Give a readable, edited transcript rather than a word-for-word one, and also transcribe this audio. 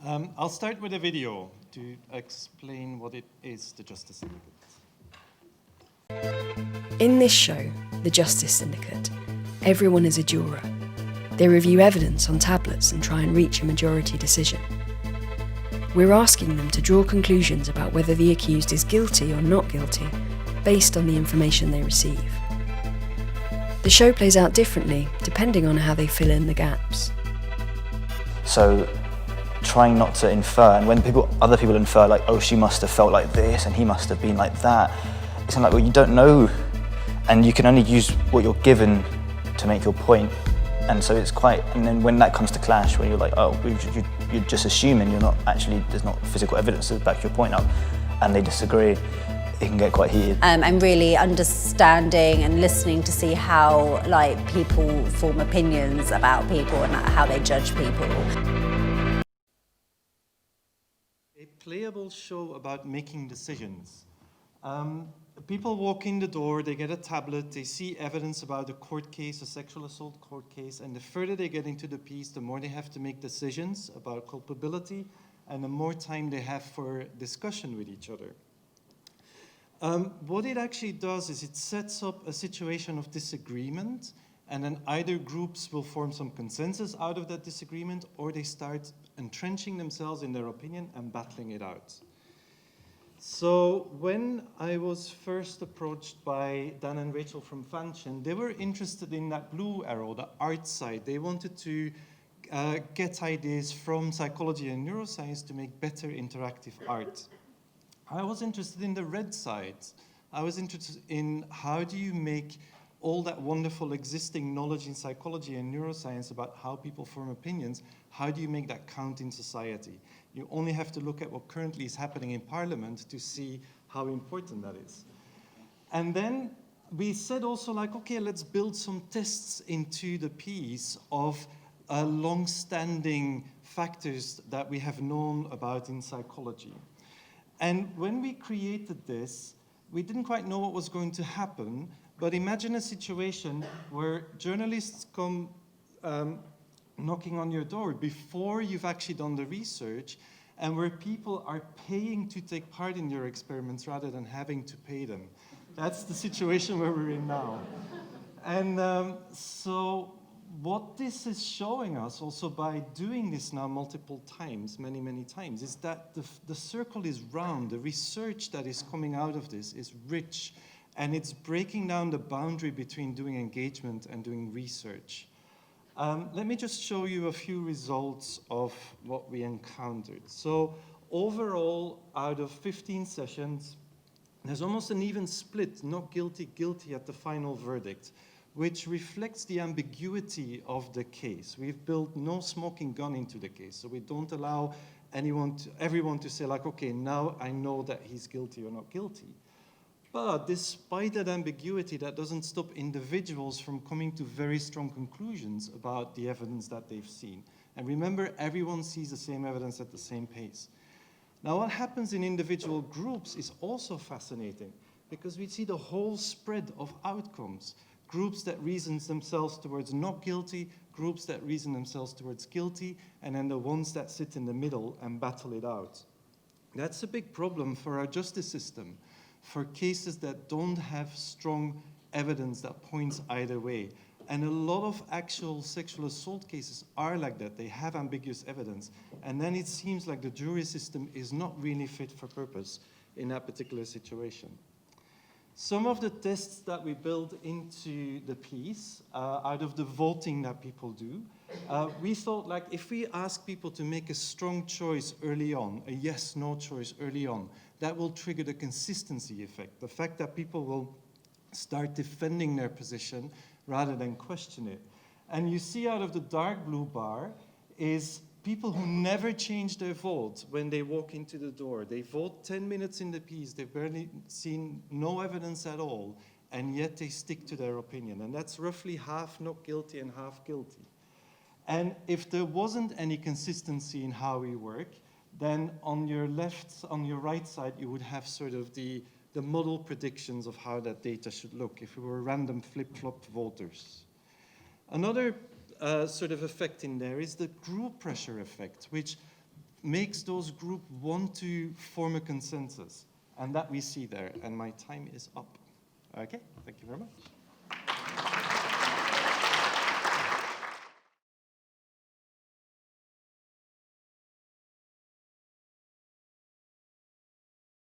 I'll start with a video to explain what it is, the Justice Syndicate. In this show, the Justice Syndicate, everyone is a juror. They review evidence on tablets and try and reach a majority decision. We're asking them to draw conclusions about whether the accused is guilty or not guilty, based on the information they receive. The show plays out differently, depending on how they fill in the gaps. So, trying not to infer, and when other people infer, like, oh, she must have felt like this, and he must have been like that, it's kind of like, well, you don't know, and you can only use what you're given to make your point. And so it's quite, and then when that comes to clash, where you're like, oh, you're just assuming, you're not actually, there's not physical evidence to back your point up, and they disagree, it can get quite heated. And really understanding and listening to see how people form opinions about people and how they judge people. A playable show about making decisions. People walk in the door, they get a tablet, they see evidence about a court case, a sexual assault court case, and the further they get into the piece, the more they have to make decisions about culpability, and the more time they have for discussion with each other. What it actually does is it sets up a situation of disagreement, and then either groups will form some consensus out of that disagreement, or they start entrenching themselves in their opinion and battling it out. So when I was first approached by Dan and Rachel from Fanchen, they were interested in that blue arrow, the art side. They wanted to get ideas from psychology and neuroscience to make better interactive art. I was interested in the red side. I was interested in how do you make all that wonderful existing knowledge in psychology and neuroscience about how people form opinions, how do you make that count in society? You only have to look at what currently is happening in Parliament to see how important that is. And then we said also okay, let's build some tests into the piece of long-standing factors that we have known about in psychology. And when we created this, we didn't quite know what was going to happen, but imagine a situation where journalists come knocking on your door before you've actually done the research, and where people are paying to take part in your experiments rather than having to pay them. That's the situation where we're in now. And so what this is showing us also by doing this now multiple times, many, many times, is that the circle is round. The research that is coming out of this is rich, and it's breaking down the boundary between doing engagement and doing research. Let me just show you a few results of what we encountered. So overall, out of 15 sessions, there's almost an even split, not guilty, guilty at the final verdict, which reflects the ambiguity of the case. We've built no smoking gun into the case, so we don't allow everyone to say okay, now I know that he's guilty or not guilty. But despite that ambiguity, that doesn't stop individuals from coming to very strong conclusions about the evidence that they've seen. And remember, everyone sees the same evidence at the same pace. Now, what happens in individual groups is also fascinating, because we see the whole spread of outcomes. Groups that reason themselves towards not guilty, groups that reason themselves towards guilty, and then the ones that sit in the middle and battle it out. That's a big problem for our justice system, for cases that don't have strong evidence that points either way. And a lot of actual sexual assault cases are like that. They have ambiguous evidence. And then it seems like the jury system is not really fit for purpose in that particular situation. Some of the tests that we build into the piece, out of the voting that people do, we thought if we ask people to make a strong choice early on, a yes-no choice early on, that will trigger the consistency effect, the fact that people will start defending their position rather than question it. And you see out of the dark blue bar is people who never change their vote when they walk into the door. They vote 10 minutes in the piece, they've barely seen no evidence at all, and yet they stick to their opinion. And that's roughly half not guilty and half guilty. And if there wasn't any consistency in how we work, then on your right side, you would have sort of the model predictions of how that data should look if we were random flip-flop voters. Another sort of effect in there is the group pressure effect, which makes those groups want to form a consensus. And that we see there. And my time is up. Okay, thank you very much.